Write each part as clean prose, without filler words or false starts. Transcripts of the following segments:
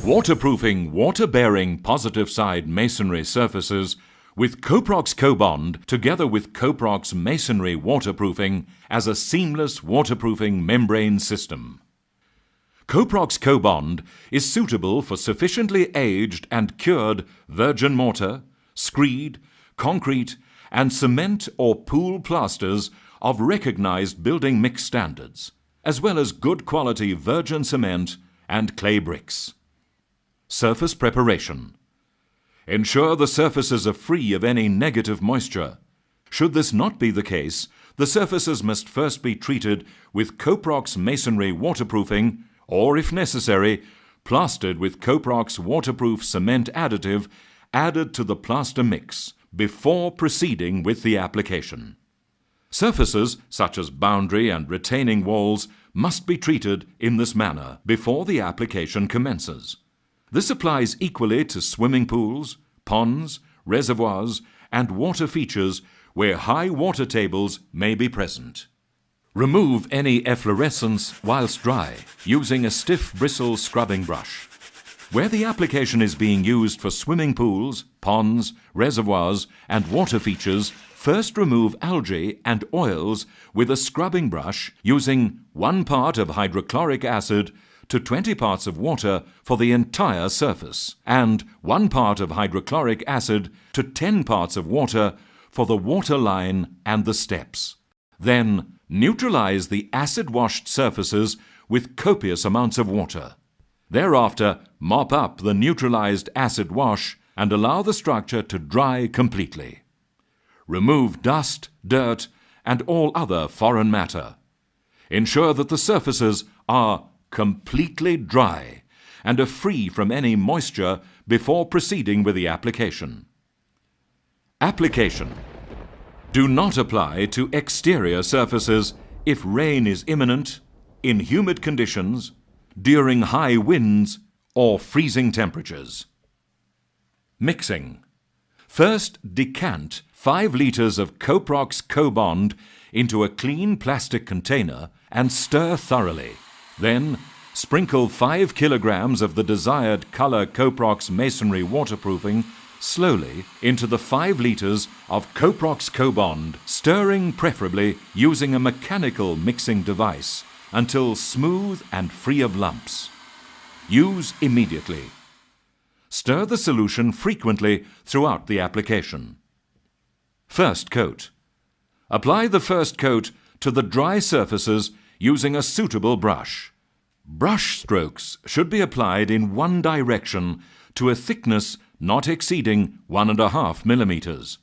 Waterproofing water-bearing positive side masonry surfaces with Coprox Cobond together with Coprox masonry waterproofing as a seamless waterproofing membrane system. Coprox Cobond is suitable for sufficiently aged and cured virgin mortar, screed, concrete and cement or pool plasters of recognized building mix standards, as well as good quality virgin cement and clay bricks. Surface preparation. Ensure the surfaces are free of any negative moisture. Should this not be the case, the surfaces must first be treated with Coprox masonry waterproofing or, if necessary, plastered with Coprox waterproof cement additive added to the plaster mix before proceeding with the application. Surfaces such as boundary and retaining walls must be treated in this manner before the application commences. This applies equally to swimming pools, ponds, reservoirs, and water features where high water tables may be present. Remove any efflorescence whilst dry using a stiff bristle scrubbing brush. Where the application is being used for swimming pools, ponds, reservoirs, and water features, first remove algae and oils with a scrubbing brush using 1 part of hydrochloric acid to 20 parts of water for the entire surface, and 1 part of hydrochloric acid to 10 parts of water for the water line and the steps. Then neutralize the acid-washed surfaces with copious amounts of water. Thereafter, mop up the neutralized acid wash and allow the structure to dry completely. Remove dust, dirt, and all other foreign matter. Ensure that the surfaces are completely dry and are free from any moisture before proceeding with the application. Application. Do not apply to exterior surfaces if rain is imminent, in humid conditions, during high winds or freezing temperatures. Mixing. First, decant 5 liters of Coprox Cobond into a clean plastic container and stir thoroughly. Then, sprinkle 5 kilograms of the desired color Coprox masonry waterproofing slowly into the 5 liters of Coprox Cobond, stirring preferably using a mechanical mixing device until smooth and free of lumps. Use immediately. Stir the solution frequently throughout the application. First coat. Apply the first coat to the dry surfaces using a suitable brush. Brush strokes should be applied in one direction to a thickness not exceeding 1.5 millimeters.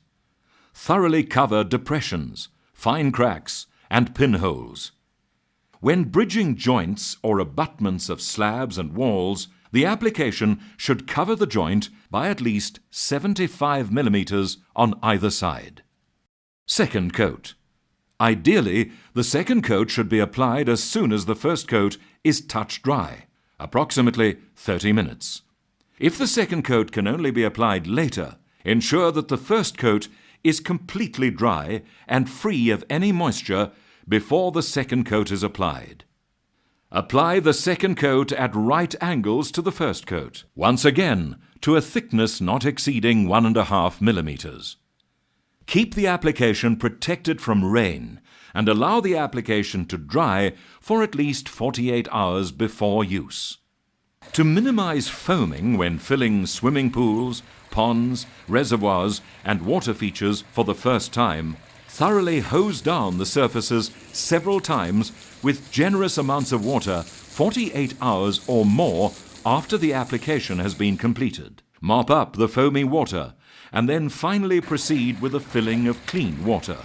Thoroughly cover depressions, fine cracks, and pinholes. When bridging joints or abutments of slabs and walls, the application should cover the joint by at least 75 millimeters on either side. Second coat. Ideally, the second coat should be applied as soon as the first coat is touch dry, approximately 30 minutes. If the second coat can only be applied later, ensure that the first coat is completely dry and free of any moisture before the second coat is applied. Apply the second coat at right angles to the first coat, once again to a thickness not exceeding 1.5 millimeters. Keep the application protected from rain and allow the application to dry for at least 48 hours before use. To minimize foaming when filling swimming pools, ponds, reservoirs, and water features for the first time, thoroughly hose down the surfaces several times with generous amounts of water 48 hours or more after the application has been completed. Mop up the foamy water and then finally proceed with the filling of clean water.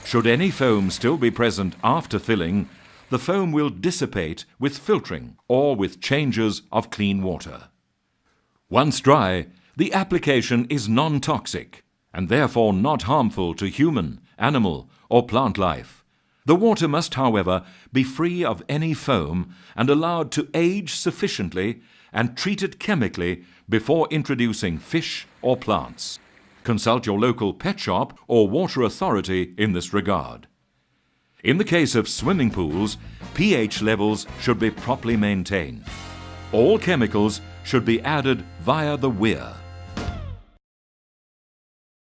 Should any foam still be present after filling, the foam will dissipate with filtering or with changes of clean water. Once dry, the application is non-toxic and therefore not harmful to human, animal, or plant life. The water must, however, be free of any foam and allowed to age sufficiently and treated chemically before introducing fish or plants. Consult your local pet shop or water authority in this regard. In the case of swimming pools, pH levels should be properly maintained. All chemicals should be added via the weir.